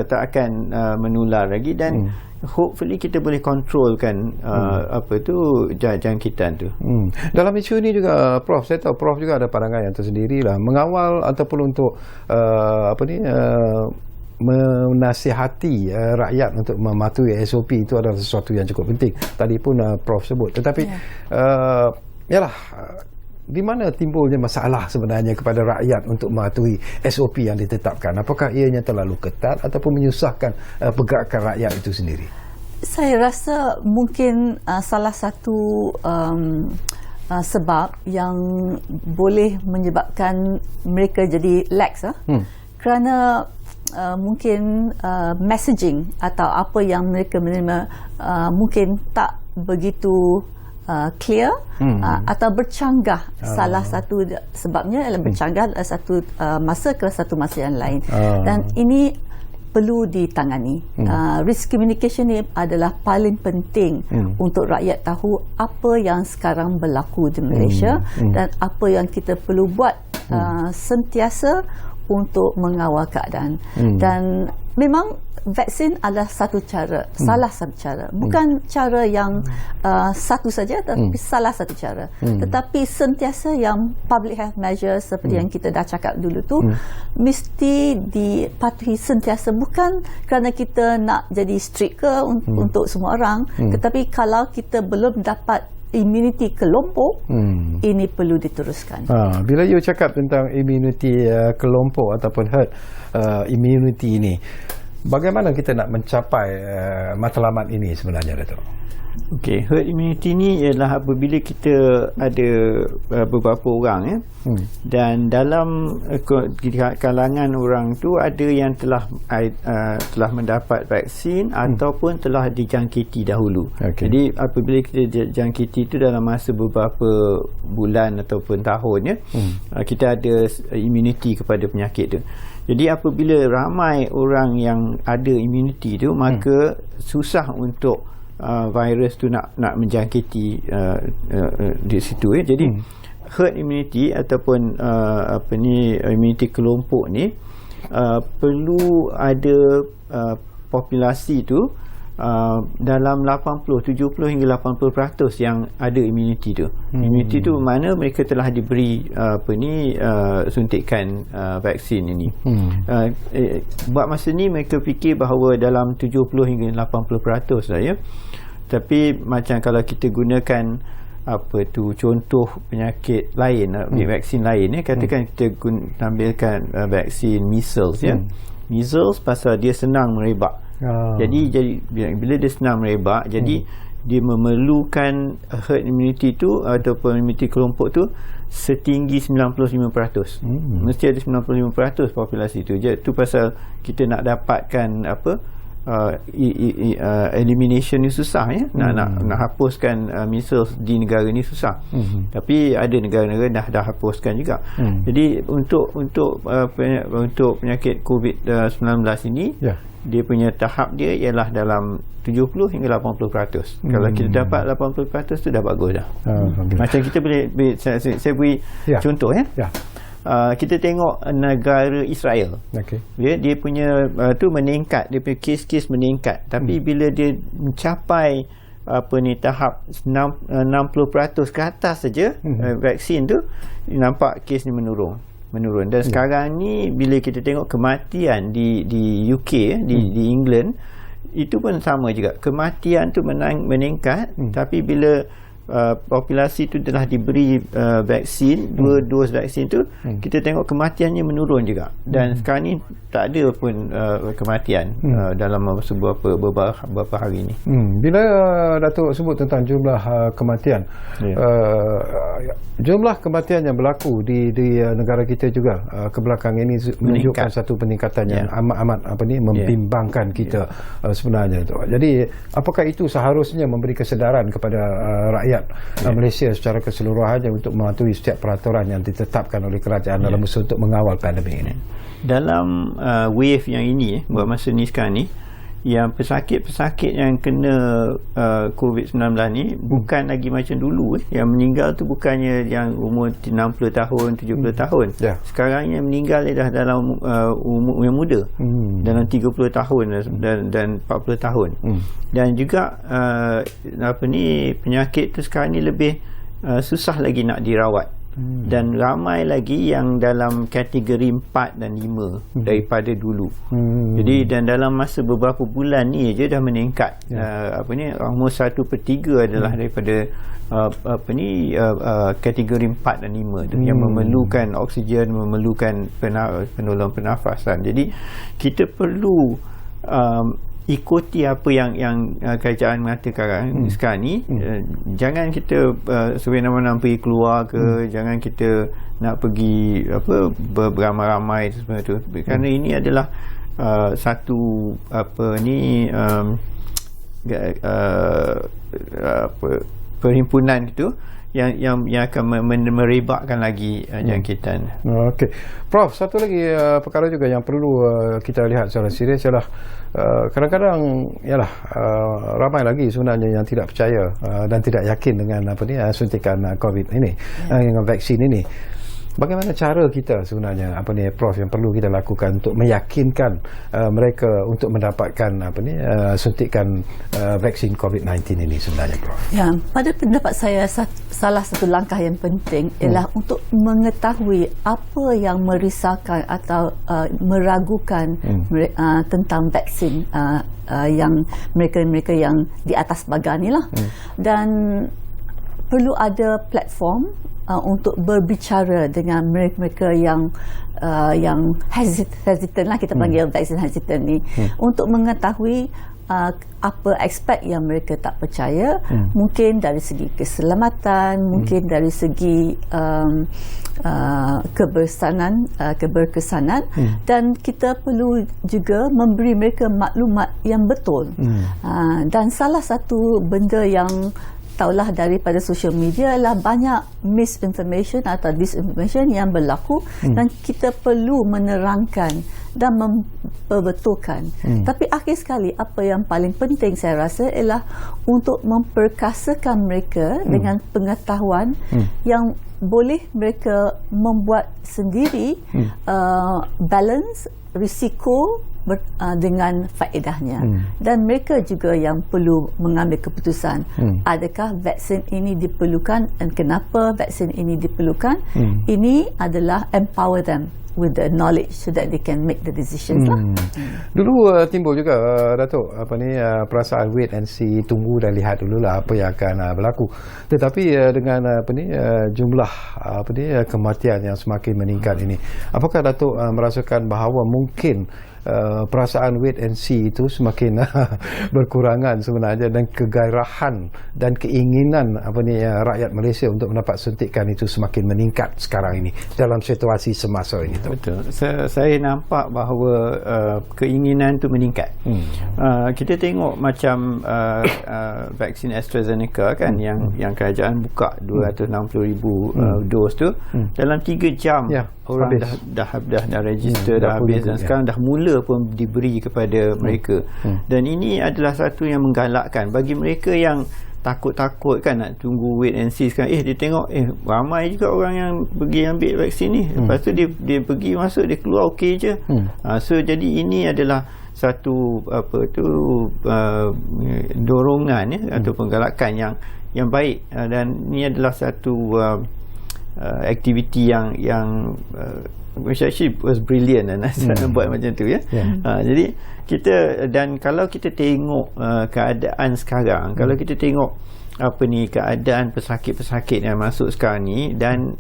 tak akan menular lagi, dan hopefully kita boleh kontrolkan jangkitan tu.
Dalam isu ni juga Prof, saya tahu Prof juga ada pandangan yang tersendirilah mengawal ataupun untuk menasihati rakyat untuk mematuhi SOP. Itu adalah sesuatu yang cukup penting. Tadi pun Prof sebut. Tetapi di mana timbulnya masalah sebenarnya kepada rakyat untuk mematuhi SOP yang ditetapkan? Apakah ianya terlalu ketat ataupun menyusahkan pergerakan rakyat itu sendiri?
Saya rasa mungkin salah satu sebab yang boleh menyebabkan mereka jadi lax kerana mungkin messaging atau apa yang mereka menerima mungkin tak begitu clear atau bercanggah. Salah satu sebabnya adalah bercanggah satu masa ke satu masa yang lain, dan ini perlu ditangani. Risk communication ni adalah paling penting untuk rakyat tahu apa yang sekarang berlaku di Malaysia dan apa yang kita perlu buat sentiasa untuk mengawal keadaan. Dan memang vaksin adalah satu cara, salah satu cara, bukan cara yang satu saja, tapi salah satu cara. Tetapi sentiasa yang public health measures seperti yang kita dah cakap dulu tu mesti dipatuhi sentiasa, bukan kerana kita nak jadi strict ke untuk semua orang, tetapi kalau kita belum dapat immunity kelompok, ini perlu diteruskan.
Bila you cakap tentang immunity kelompok ataupun herd immunity ini, bagaimana kita nak mencapai matlamat ini sebenarnya, Dato'?
Okey, herd immunity ni ialah apabila kita ada beberapa orang dan dalam kalangan orang tu ada yang telah mendapat vaksin ataupun telah dijangkiti dahulu. Jadi apabila kita jangkiti itu dalam masa beberapa bulan ataupun tahun kita ada immunity kepada penyakit tu. Jadi apabila ramai orang yang ada immunity tu, maka susah untuk virus tu nak menjangkiti di situ. Jadi herd immunity ataupun immunity kelompok ni perlu ada populasi tu dalam 70 hingga 80% yang ada immunity tu. Immunity tu mana mereka telah diberi suntikan vaksin ini. Buat masa ni mereka fikir bahawa dalam 70 hingga 80% saja. Tapi macam kalau kita gunakan contoh penyakit lain, vaksin lain katakan kita ambilkan vaksin measles measles pasal dia senang merebak. Jadi bila dia senang merebak, jadi dia memerlukan herd immunity tu ataupun immunity kelompok tu setinggi 95%. Mesti ada 95% populasi tu. Jadi tu pasal kita nak dapatkan elimination ni susah nak hapuskan measles di negara ni susah. Tapi ada negara-negara dah hapuskan juga. Jadi untuk penyakit COVID-19 ini dia punya tahap dia ialah dalam 70 hingga 80%. Kalau kita dapat 80% tu dah bagus dah. Macam kita boleh saya beri contoh kita tengok negara Israel. Dia punya tu meningkat, dia punya kes-kes meningkat. Tapi bila dia mencapai tahap 60% ke atas saja vaksin tu, nampak kes ni menurun. Dan sekarang ni bila kita tengok kematian di UK, di England, itu pun sama juga, kematian tu meningkat, tapi bila populasi tu telah diberi vaksin, 2 dos vaksin tu, kita tengok kematiannya menurun juga. Dan sekarang ni tak ada pun kematian dalam beberapa hari ni.
Bila Datuk sebut tentang jumlah kematian, jumlah kematian yang berlaku di negara kita juga kebelakang ini menunjukkan satu peningkatan yang amat membimbangkan kita sebenarnya. Jadi apakah itu seharusnya memberi kesedaran kepada rakyat Malaysia secara keseluruhannya untuk mematuhi setiap peraturan yang ditetapkan oleh kerajaan dalam usaha untuk mengawal pandemik ini?
Dalam wave yang ini, buat masa ni sekarang ni, yang pesakit-pesakit yang kena COVID-19 ni bukan lagi macam dulu. Yang meninggal tu bukannya yang umur 60 tahun, 70 tahun. Sekarang yang meninggal dah dalam umur yang muda, dalam 30 tahun dan 40 tahun. Dan juga penyakit tu sekarang ni lebih susah lagi nak dirawat. Dan ramai lagi yang dalam kategori 4 dan 5 daripada dulu. Jadi dan dalam masa beberapa bulan ni je dah meningkat. Umur 1/3 adalah daripada kategori 4 dan 5 tu, yang memerlukan oksigen, memerlukan penolong pernafasan. Jadi kita perlu ikuti apa yang kerajaan mengatakan sekarang ni. Jangan kita sewenang-wenang pergi keluar ke, jangan kita nak pergi beramai-ramai semua tu, kerana ini adalah satu perhimpunan itu yang akan merebakkan lagi jangkitan.
Okey, Prof, satu lagi perkara juga yang perlu kita lihat secara serius ialah kadang-kadang ramai lagi sebenarnya yang tidak percaya dan tidak yakin dengan suntikan COVID ini, dengan vaksin ini. Bagaimana cara kita sebenarnya Prof, yang perlu kita lakukan untuk meyakinkan mereka untuk mendapatkan suntikan vaksin COVID-19 ini sebenarnya, Prof?
Ya, pada pendapat saya salah satu langkah yang penting ialah untuk mengetahui apa yang merisaukan atau meragukan tentang vaksin yang mereka yang di atas bagan ni lah. Dan perlu ada platform untuk berbicara dengan mereka yang hesitant lah, kita panggil vaksin hesitant ni, untuk mengetahui apa aspek yang mereka tak percaya, mungkin dari segi keselamatan, mungkin dari segi keberkesanan, dan kita perlu juga memberi mereka maklumat yang betul. Dan salah satu benda yang taulah daripada social media adalah banyak misinformation atau disinformation yang berlaku, dan kita perlu menerangkan dan memperbetulkan. Tapi akhir sekali apa yang paling penting saya rasa ialah untuk memperkasakan mereka dengan pengetahuan yang boleh mereka membuat sendiri balance risiko dengan faedahnya. Dan mereka juga yang perlu mengambil keputusan, adakah vaksin ini diperlukan dan kenapa vaksin ini diperlukan. Ini adalah empower them with the knowledge so that they can make the decisions lah.
Dulu timbul juga Datuk perasaan wait and see, tunggu dan lihat dululah apa yang akan berlaku. Tetapi dengan jumlah kematian yang semakin meningkat ini, apakah Datuk merasakan bahawa mungkin perasaan wait and see itu semakin berkurangan sebenarnya, dan kegairahan dan keinginan rakyat Malaysia untuk mendapat suntikan itu semakin meningkat sekarang ini dalam situasi semasa ini?
Betul. Saya nampak bahawa keinginan itu meningkat. Kita tengok macam vaksin AstraZeneca kan, yang kerajaan buka 260,000 dos tu, dalam 3 jam orang dah register, dah habis, dan sekarang dah mula pun diberi kepada mereka. Dan ini adalah satu yang menggalakkan bagi mereka yang takut-takut kan nak tunggu wait and see. Sekarang dia tengok ramai juga orang yang pergi ambil vaksin ni, lepas tu dia pergi masuk, dia keluar okey je. So jadi ini adalah satu dorongan atau penggalakan yang baik, dan ini adalah satu aktiviti yang which actually was brilliant nak buat macam tu ya. Jadi kita, dan kalau kita tengok keadaan sekarang, kalau kita tengok keadaan pesakit-pesakit yang masuk sekarang ni, dan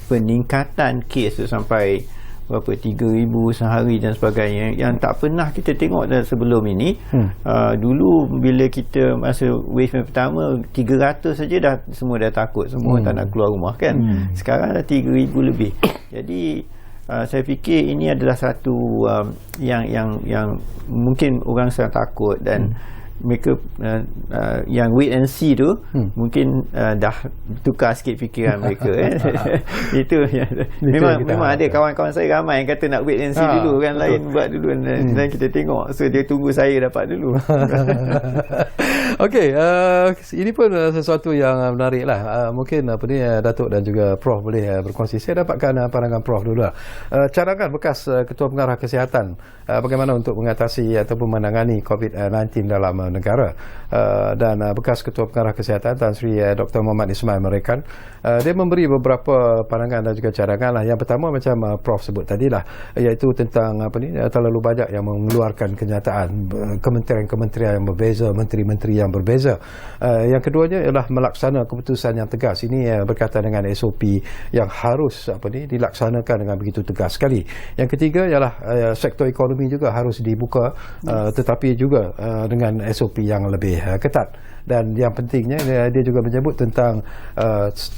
peningkatan kes tu sampai berapa 3,000 sehari dan sebagainya, yang tak pernah kita tengok dah sebelum ini. Dulu bila kita masa wave yang pertama 300 saja dah semua dah takut, semua tak nak keluar rumah kan. Sekarang dah 3,000 lebih. Jadi saya fikir ini adalah satu yang mungkin orang sangat takut, dan mereka yang wait and see tu mungkin dah tukar sikit fikiran mereka. Itu memang ada kawan-kawan saya ramai yang kata nak wait and see dulu kan, lain buat dulu dan kita tengok, so dia tunggu saya dapat dulu.
Okey, ini pun sesuatu yang menarik lah. Mungkin Datuk dan juga Prof boleh berkongsi. Saya dapatkan pandangan Prof dulu lah. Cadangan bekas Ketua Pengarah Kesihatan bagaimana untuk mengatasi ataupun menangani COVID-19 dalam negara, dan bekas Ketua Pengarah Kesihatan Tan Sri Dr. Muhammad Ismail Merekan, dia memberi beberapa pandangan dan juga cadangan lah. Yang pertama macam Prof sebut tadi lah, iaitu tentang terlalu banyak yang mengeluarkan kenyataan, kementerian-kementerian yang berbeza, menteri-menteri yang berbeza. Yang keduanya ialah melaksana keputusan yang tegas. Ini berkaitan dengan SOP yang harus dilaksanakan dengan begitu tegas sekali. Yang ketiga ialah sektor ekonomi juga harus dibuka, tetapi juga dengan SOP yang lebih ketat. Dan yang pentingnya dia juga menyebut tentang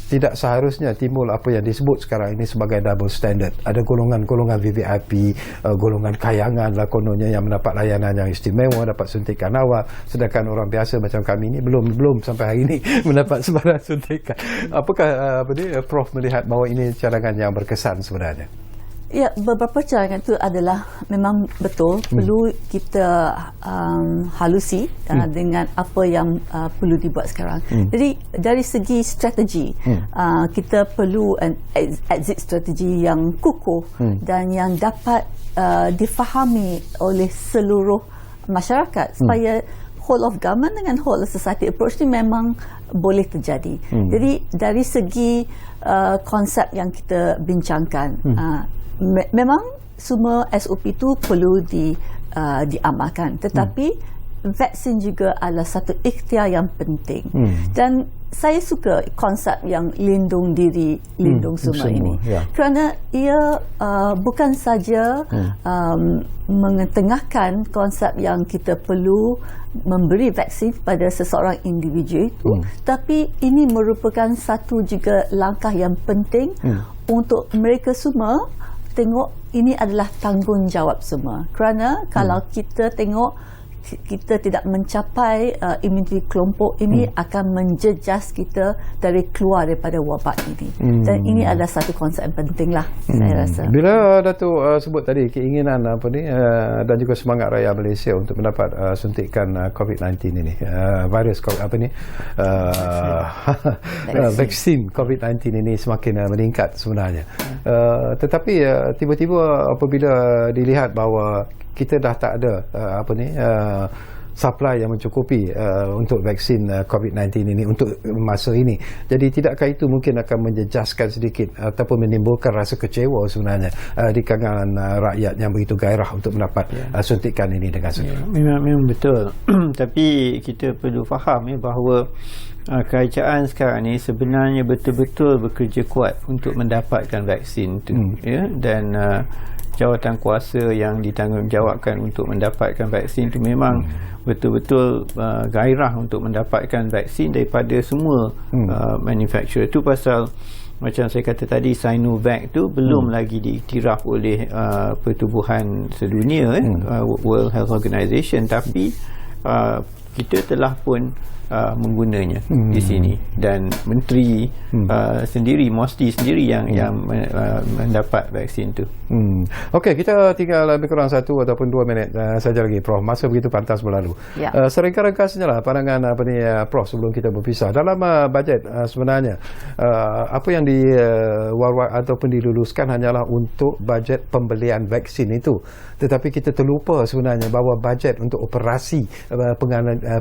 tidak seharusnya timbul apa yang disebut sekarang ini sebagai double standard. Ada golongan-golongan VVIP, golongan kayangan lah kononnya yang mendapat layanan yang istimewa, dapat suntikan awal, sedangkan orang biasa macam kami ini belum sampai hari ini mendapat sebarang suntikan. Apakah Prof melihat bahawa ini cadangan yang berkesan sebenarnya?
Ya, beberapa cadangan itu adalah memang betul, perlu kita halusi dengan apa yang perlu dibuat sekarang. Jadi dari segi strategi, kita perlu exit strategi yang kukuh dan yang dapat difahami oleh seluruh masyarakat, supaya whole of government dengan whole of society approach ni memang boleh terjadi. Jadi dari segi konsep yang kita bincangkan, memang semua SOP itu perlu diamalkan, tetapi vaksin juga adalah satu ikhtiar yang penting. Dan saya suka konsep yang lindung diri, lindung semua ini. Kerana ia bukan saja mengetengahkan konsep yang kita perlu memberi vaksin pada seseorang individu itu, tapi ini merupakan satu juga langkah yang penting untuk mereka semua tengok ini adalah tanggungjawab semua. Kerana kalau kita tengok kita tidak mencapai imuniti kelompok ini, akan menjejas kita dari keluar daripada wabak ini. Dan ini adalah satu konsep yang penting lah, saya rasa.
Bila Datuk sebut tadi keinginan dan juga semangat rakyat Malaysia untuk mendapat suntikan COVID-19 ini, virus vaksin COVID-19 ini semakin meningkat sebenarnya. Tetapi tiba-tiba apabila dilihat bahawa kita dah tak ada supply yang mencukupi untuk vaksin COVID-19 ini untuk masa ini. Jadi tidakkah itu mungkin akan menjejaskan sedikit ataupun menimbulkan rasa kecewa sebenarnya di kalangan rakyat yang begitu gairah untuk mendapat suntikan ini dengan segera?
Memang betul. Tapi kita perlu faham bahawa kerajaan sekarang ni sebenarnya betul-betul bekerja kuat untuk mendapatkan vaksin itu, dan jawatan kuasa yang ditanggungjawabkan untuk mendapatkan vaksin itu memang betul-betul gairah untuk mendapatkan vaksin daripada semua manufacturer. Itu pasal macam saya kata tadi, Sinovac tu belum lagi diiktiraf oleh pertubuhan sedunia, World Health Organization, tapi kita telah pun menggunanya di sini, dan menteri sendiri, Mosti sendiri yang mendapat vaksin tu.
Okey, kita tinggal lebih kurang 1 ataupun 2 minit saja lagi, Prof. Masa begitu pantas berlalu. Seringkas-ringkasnya lah pandangan Prof sebelum kita berpisah. Dalam bajet sebenarnya apa yang ataupun diluluskan hanyalah untuk bajet pembelian vaksin itu, tetapi kita terlupa sebenarnya bahawa bajet untuk operasi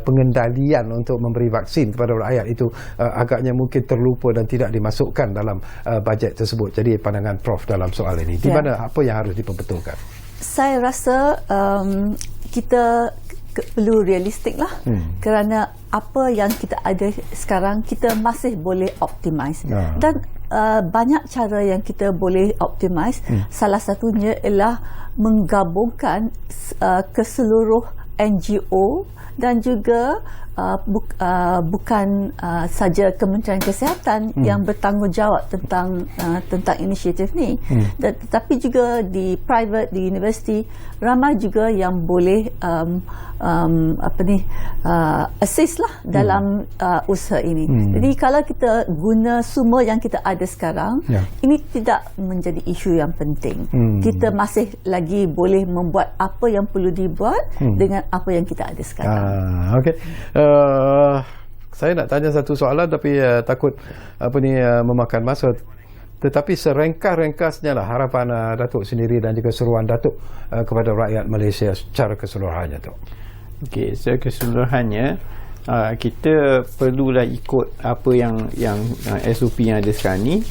pengendalian untuk memberi vaksin kepada rakyat itu agaknya mungkin terlupa dan tidak dimasukkan dalam bajet tersebut. Jadi pandangan Prof dalam soal ini, di mana apa yang harus diperbetulkan?
Saya rasa kita perlu realistik lah, kerana apa yang kita ada sekarang kita masih boleh optimize dan banyak cara yang kita boleh optimize. Salah satunya ialah menggabungkan keseluruh NGO dan juga bukan saja Kementerian Kesihatan yang bertanggungjawab tentang inisiatif ni, tetapi juga di private, di universiti, ramai juga yang boleh assist lah dalam usaha ini. Jadi kalau kita guna semua yang kita ada sekarang, ini tidak menjadi isu yang penting. Kita masih lagi boleh membuat apa yang perlu dibuat dengan apa yang kita ada sekarang.
Okey. Saya nak tanya satu soalan tapi takut memakan masa. Tetapi serengkas-rengkasnya lah harapan Datuk sendiri dan juga seruan Datuk kepada rakyat Malaysia secara keseluruhannya tu.
Okey, secara keseluruhannya kita perlulah ikut apa yang SOP yang ada sekarang ni,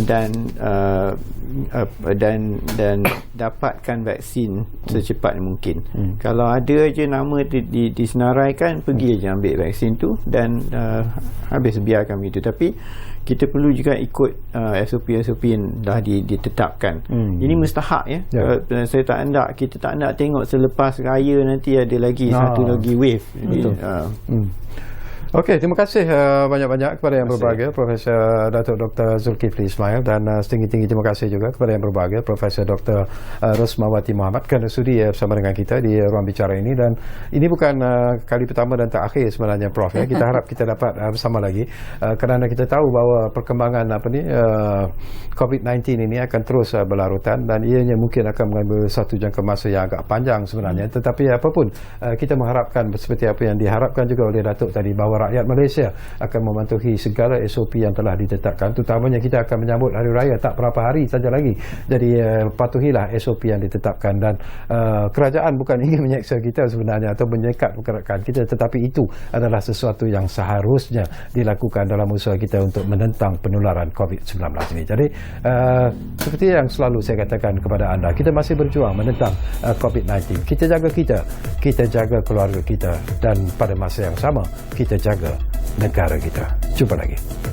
dan dapatkan vaksin secepat mungkin. Kalau ada je nama disenaraikan, pergi aja ambil vaksin tu dan habis biarkan begitu. Tapi kita perlu juga ikut SOP yang dah ditetapkan. Ini mustahak ya. Kita tak nak tengok selepas raya nanti ada lagi satu lagi wave.
Okey, terima kasih banyak-banyak kepada yang berbahagia Profesor Datuk Dr. Zulkifli Ismail, dan setinggi-tinggi terima kasih juga kepada yang berbahagia Profesor Dr. Rosmawati Muhammad kerana sudi bersama dengan kita di ruang bicara ini. Dan ini bukan kali pertama dan terakhir sebenarnya Prof ya. Kita harap kita dapat bersama lagi kerana kita tahu bahawa perkembangan COVID-19 ini akan terus berlarutan dan ianya mungkin akan mengambil satu jangka masa yang agak panjang sebenarnya. Tetapi apapun, kita mengharapkan seperti apa yang diharapkan juga oleh Datuk tadi, bahawa rakyat Malaysia akan mematuhi segala SOP yang telah ditetapkan. Terutamanya kita akan menyambut hari raya tak berapa hari saja lagi. Jadi patuhilah SOP yang ditetapkan. Dan kerajaan bukan ingin menyeksa kita sebenarnya atau menyekat pergerakan kita, tetapi itu adalah sesuatu yang seharusnya dilakukan dalam usaha kita untuk menentang penularan COVID-19 ini. Jadi seperti yang selalu saya katakan kepada anda, kita masih berjuang menentang COVID-19. Kita jaga keluarga kita, dan pada masa yang sama kita jaga negara kita. Jumpa lagi.